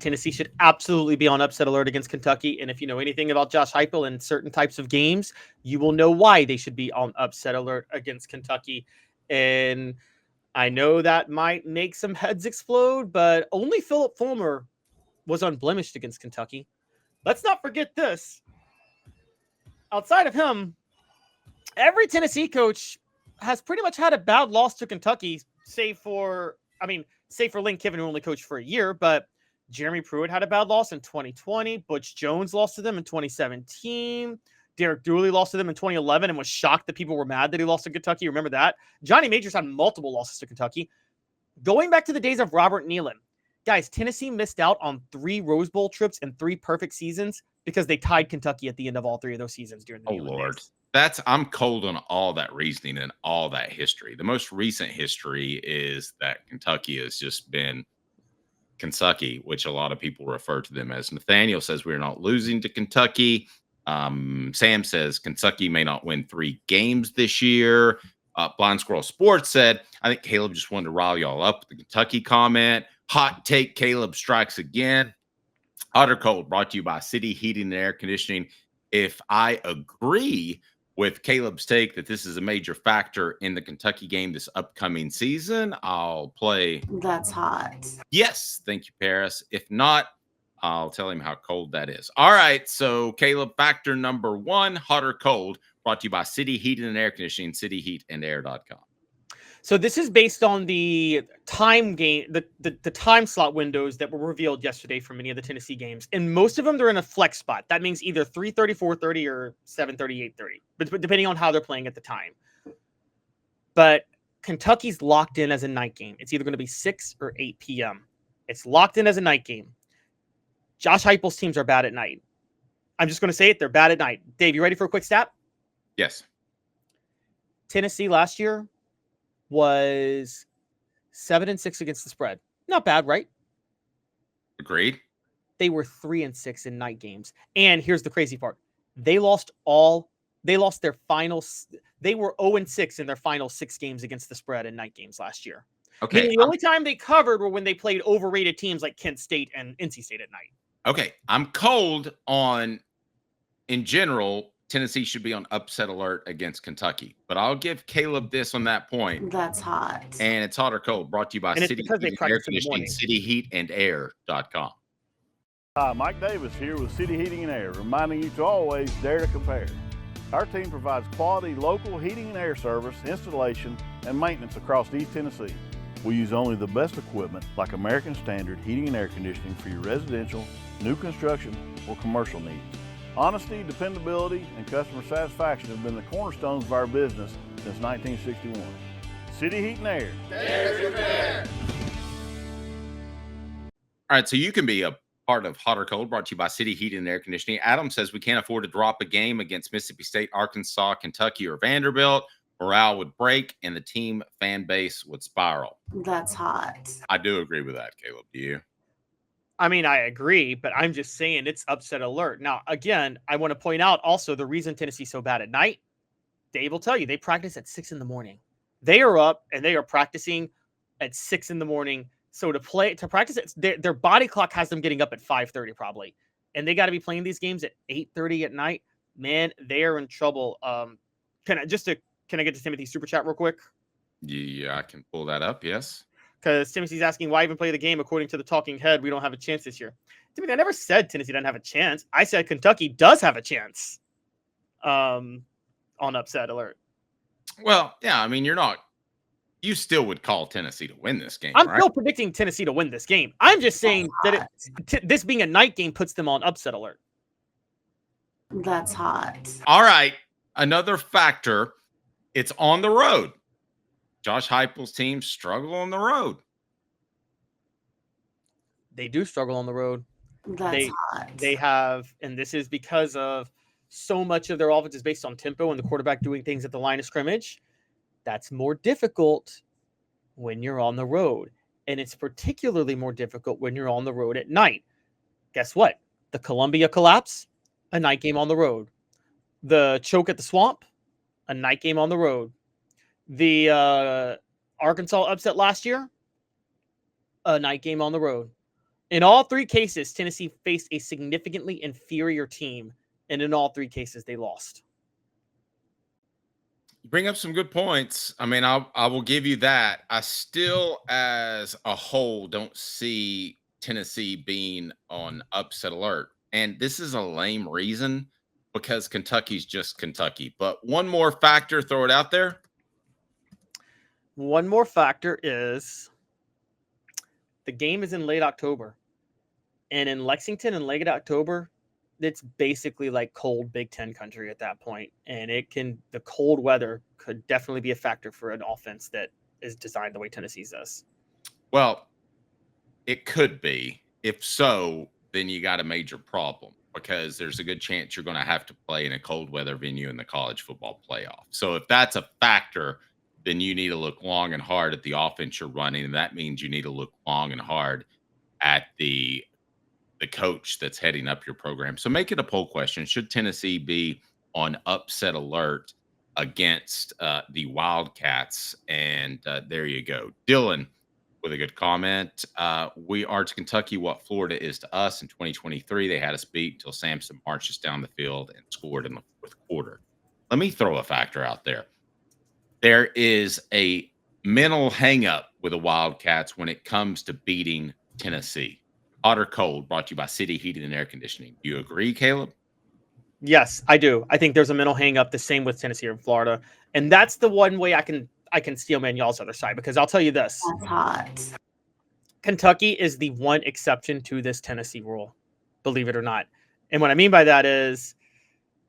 Tennessee should absolutely be on upset alert against Kentucky. And if you know anything about Josh Heupel and certain types of games, you will know why they should be on upset alert against Kentucky. And I know that might make some heads explode, but only Philip Fulmer was unblemished against Kentucky. Let's not forget this. Outside of him, every Tennessee coach has pretty much had a bad loss to Kentucky, save for Lane Kiffin, who only coached for a year, but Jeremy Pruitt had a bad loss in 2020. Butch Jones lost to them in 2017. Derek Dooley lost to them in 2011 and was shocked that people were mad that he lost to Kentucky. Remember that? Johnny Majors had multiple losses to Kentucky. Going back to the days of Robert Nealon, guys, Tennessee missed out on 3 Rose Bowl trips and 3 perfect seasons because they tied Kentucky at the end of all 3 of those seasons during the Nealon days. I'm cold on all that reasoning and all that history. The most recent history is that Kentucky has just been Kentucky, which a lot of people refer to them as. Nathaniel says we're not losing to Kentucky. Sam says Kentucky may not win 3 games this year. Blind Squirrel Sports said, I think Caleb just wanted to rile y'all up with the Kentucky comment. Hot take, Caleb strikes again. Hot or cold, brought to you by City Heating and Air Conditioning. If I agree with Caleb's take that this is a major factor in the Kentucky game this upcoming season, I'll play. That's hot. Yes. Thank you, Paris. If not, I'll tell him how cold that is. All right. So, Caleb, factor number 1, hot or cold, brought to you by City Heating and Air Conditioning, cityheatandair.com. So this is based on the time game, the time slot windows that were revealed yesterday for many of the Tennessee games. And most of them, they're in a flex spot. That means either 3:30, 4:30, or 7:30, 8:30, but depending on how they're playing at the time. But Kentucky's locked in as a night game. It's either going to be 6 or 8 p.m. It's locked in as a night game. Josh Heupel's teams are bad at night. I'm just going to say it. They're bad at night. Dave, you ready for a quick stat? Yes. Tennessee last year was 7-6 against the spread. Not bad, right? Agreed. They were 3-6 in night games. And here's the crazy part. They were 0-6 in their final 6 games against the spread in night games last year. Okay. Meaning the only time they covered were when they played overrated teams like Kent State and NC State at night. Okay. I'm cold on, in general, Tennessee should be on upset alert against Kentucky. But I'll give Caleb this on that point. That's hot. And it's hot or cold, brought to you by City Heat and Air Conditioning, cityheatandair.com. Hi, Mike Davis here with City Heating and Air, reminding you to always dare to compare. Our team provides quality local heating and air service, installation, and maintenance across East Tennessee. We use only the best equipment like American Standard Heating and Air Conditioning for your residential, new construction, or commercial needs. Honesty, dependability, and customer satisfaction have been the cornerstones of our business since 1961. City Heat and Air. Dare to compare. All right, so you can be a part of Hot or Cold, brought to you by City Heat and Air Conditioning. Adam says we can't afford to drop a game against Mississippi State, Arkansas, Kentucky, or Vanderbilt. Morale would break and the team fan base would spiral. That's hot. I do agree with that, Caleb. Do you? I mean, I agree, but I'm just saying it's upset alert. Now, again, I want to point out also the reason Tennessee's so bad at night. Dave will tell you they practice at 6 a.m. They are up and they are practicing at 6 a.m. So to practice, their body clock has them getting up at 5:30 probably, and they got to be playing these games at 8:30 at night. Man, they are in trouble. Can I get to Timothy's super chat real quick? Yeah, I can pull that up. Yes. Because Timothy's asking, why even play the game? According to the talking head, we don't have a chance this year. Timothy, I never said Tennessee doesn't have a chance. I said Kentucky does have a chance on upset alert. Well, yeah, I mean, you still would call Tennessee to win this game, I'm right? still predicting Tennessee to win this game. I'm just saying that this being a night game puts them on upset alert. That's hot. All right, another factor, it's on the road. Josh Heupel's team struggle on the road. They do struggle on the road. That's hot. They have, and this is because of so much of their offense is based on tempo and the quarterback doing things at the line of scrimmage. That's more difficult when you're on the road. And it's particularly more difficult when you're on the road at night. Guess what? The Columbia collapse, a night game on the road. The choke at the Swamp, a night game on the road. The Arkansas upset last year, a night game on the road. In all three cases, Tennessee faced a significantly inferior team, and in all three cases, they lost. You bring up some good points. I mean, I will give you that. I still, as a whole, don't see Tennessee being on upset alert. And this is a lame reason because Kentucky's just Kentucky. But one more factor, throw it out there. One more factor is the game is in late October. And in Lexington in late October, it's basically like cold Big Ten country at that point. And the cold weather could definitely be a factor for an offense that is designed the way Tennessee's does. Well, it could be. If so, then you got a major problem because there's a good chance you're going to have to play in a cold weather venue in the college football playoff. So if that's a factor, then you need to look long and hard at the offense you're running. And that means you need to look long and hard at the coach that's heading up your program. So make it a poll question. Should Tennessee be on upset alert against the Wildcats? And there you go. Dylan with a good comment. We are to Kentucky what Florida is to us in 2023. They had us beat until Sampson marched us down the field and scored in the fourth quarter. Let me throw a factor out there. There is a mental hangup with the Wildcats when it comes to beating Tennessee. Hot or cold, brought to you by City Heating and Air Conditioning. Do you agree, Caleb? Yes, I do. I think there's a mental hang up the same with Tennessee or Florida. And that's the one way I can steal man y'all's other side, because I'll tell you this. That's hot. Kentucky is the one exception to this Tennessee rule, believe it or not. And what I mean by that is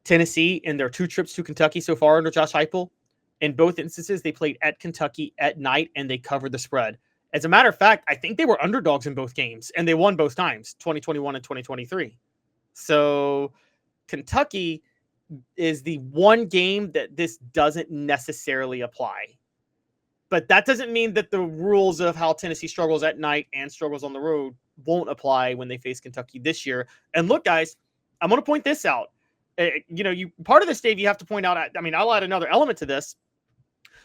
Tennessee, in their 2 trips to Kentucky so far under Josh Heupel, in both instances, they played at Kentucky at night and they covered the spread. As a matter of fact, I think they were underdogs in both games, and they won both times, 2021 and 2023. So Kentucky is the one game that this doesn't necessarily apply. But that doesn't mean that the rules of how Tennessee struggles at night and struggles on the road won't apply when they face Kentucky this year. And look, guys, I'm going to point this out. Part of this, Dave, you have to point out, I mean, I'll add another element to this.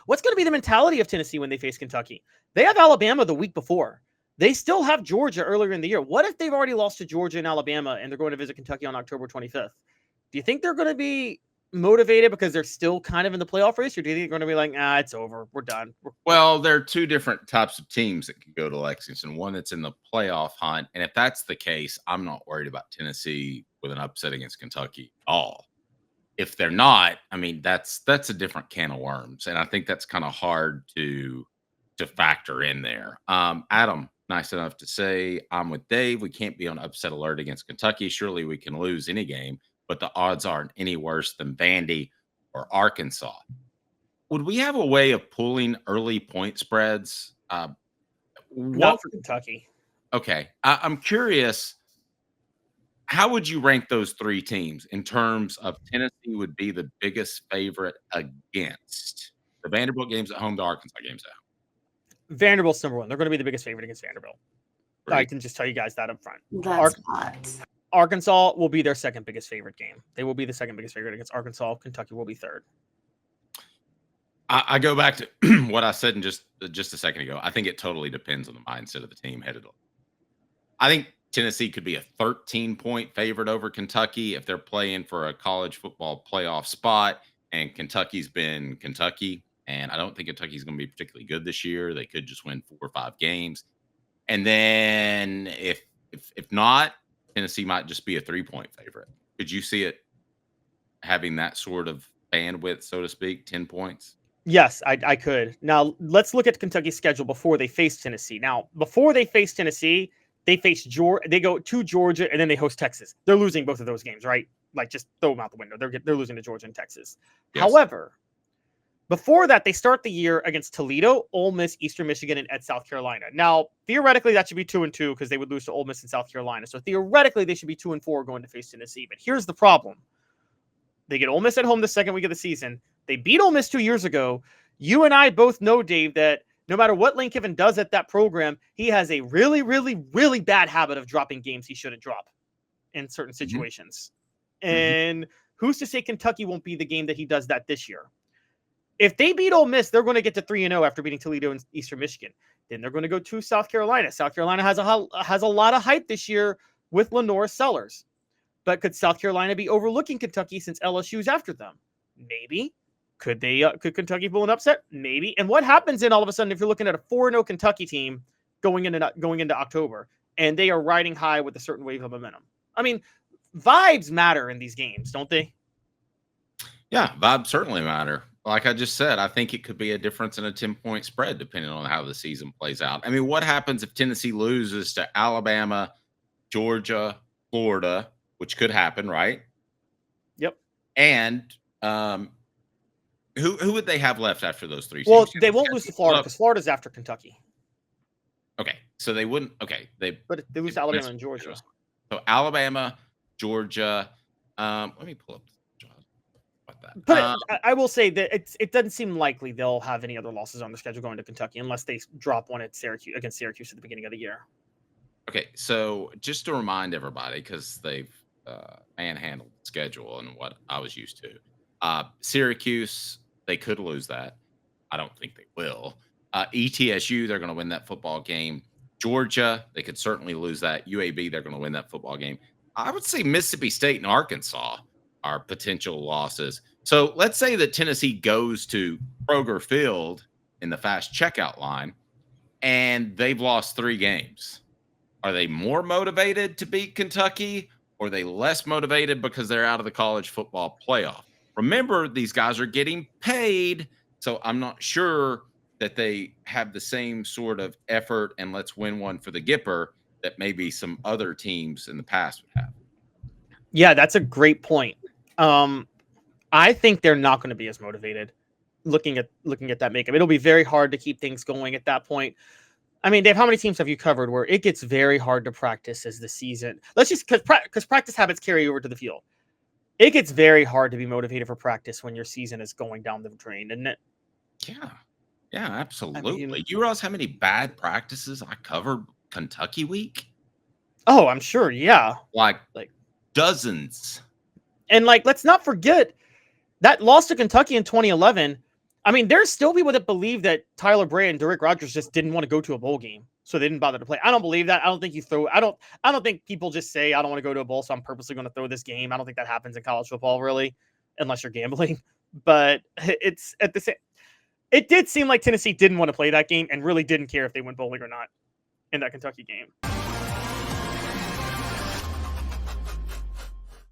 What's going to be the mentality of Tennessee when they face Kentucky? They have Alabama the week before. They still have Georgia earlier in the year. What if they've already lost to Georgia and Alabama and they're going to visit Kentucky on October 25th? Do you think they're going to be motivated because they're still kind of in the playoff race, or do you think they're going to be like, it's over, we're done? Well, there are 2 different types of teams that can go to Lexington. One that's in the playoff hunt. And if that's the case, I'm not worried about Tennessee with an upset against Kentucky at all. If they're not, I mean, that's a different can of worms. And I think that's kind of hard to factor in there. Adam, nice enough to say, I'm with Dave. We can't be on upset alert against Kentucky. Surely we can lose any game, but the odds aren't any worse than Vandy or Arkansas. Would we have a way of pulling early point spreads? Not for Kentucky. Okay. I'm curious. How would you rank those 3 teams in terms of Tennessee would be the biggest favorite against? The Vanderbilt game's at home, the Arkansas game's at home. Vanderbilt's number 1. They're going to be the biggest favorite against Vanderbilt. Great. I can just tell you guys that up front. That's hot. Arkansas will be their second biggest favorite game. They will be the second biggest favorite against Arkansas. Kentucky will be third. I go back to what I said in just a second ago. I think it totally depends on the mindset of the team headed on. I think Tennessee could be a 13-point favorite over Kentucky if they're playing for a college football playoff spot, and Kentucky's been Kentucky. And I don't think Kentucky's going to be particularly good this year. They could just win 4 or 5 games. And then if not, Tennessee might just be a 3-point favorite. Could you see it having that sort of bandwidth, so to speak, 10 points? Yes, I could. Now, let's look at Kentucky's schedule before they face Tennessee. Now, before they face Tennessee, they face Georgia. They go to Georgia, and then they host Texas. They're losing both of those games, right? Like, just throw them out the window. They're losing to Georgia and Texas. Yes. However, before that, they start the year against Toledo, Ole Miss, Eastern Michigan, and at South Carolina. Now, theoretically, that should be 2-2 because they would lose to Ole Miss and South Carolina. So theoretically, they should be 2-4 going to face Tennessee. But here's the problem: they get Ole Miss at home the second week of the season. They beat Ole Miss 2 years ago. You and I both know, Dave, that no matter what Lane Kiffin does at that program, he has a really, really, really bad habit of dropping games he shouldn't drop in certain situations. Mm-hmm. And who's to say Kentucky won't be the game that he does that this year? If they beat Ole Miss, they're going to get to 3-0 after beating Toledo and Eastern Michigan. Then they're going to go to South Carolina. South Carolina has a lot of hype this year with Lenore Sellers. But could South Carolina be overlooking Kentucky since LSU's after them? Maybe. Could Kentucky pull an upset? Maybe. And what happens then all of a sudden if you're looking at a 4-0 Kentucky team going into October and they are riding high with a certain wave of momentum? I mean, vibes matter in these games, don't they? Yeah, vibes certainly matter. Like I just said, I think it could be a difference in a 10-point spread depending on how the season plays out. I mean, what happens if Tennessee loses to Alabama, Georgia, Florida, which could happen, right? Yep. And who would they have left after those three Well, teams? they won't lose to Florida because Florida's after Kentucky. Okay, so they wouldn't. Okay, but they lose to Alabama and Georgia. So Alabama, Georgia. Let me pull up that. But I will say that it doesn't seem likely they'll have any other losses on the schedule going to Kentucky unless they drop one at Syracuse against Syracuse at the beginning of the year. Okay, so just to remind everybody, because they've manhandled the schedule and what I was used to, Syracuse, they could lose that. I don't think they will. ETSU, they're going to win that football game. Georgia, they could certainly lose that. UAB, they're going to win that football game. I would say Mississippi State and Arkansas are potential losses. So let's say that Tennessee goes to Kroger Field in the fast checkout line and they've lost 3 games. Are they more motivated to beat Kentucky, or are they less motivated because they're out of the college football playoff? Remember, these guys are getting paid, so I'm not sure that they have the same sort of effort and let's win one for the Gipper that maybe some other teams in the past would have. Yeah, that's a great point. I think they're not going to be as motivated looking at that makeup. It'll be very hard to keep things going at that point. I mean, Dave, how many teams have you covered where it gets very hard to practice as the season? Let's just because practice habits carry over to the field. It gets very hard to be motivated for practice when your season is going down the drain, isn't it? Yeah, absolutely. I mean, you realize how many bad practices I covered Kentucky week? Oh, I'm sure. Yeah, like dozens. And let's not forget that loss to Kentucky in 2011. I mean, there's still people that believe that Tyler Bray and Derrick Rogers just didn't want to go to a bowl game, so they didn't bother to play. I don't believe that. I don't think I don't think people just say, I don't want to go to a bowl, so I'm purposely going to throw this game. I don't think that happens in college football, really, unless you're gambling. But it's at the same. It did seem like Tennessee didn't want to play that game and really didn't care if they went bowling or not in that Kentucky game.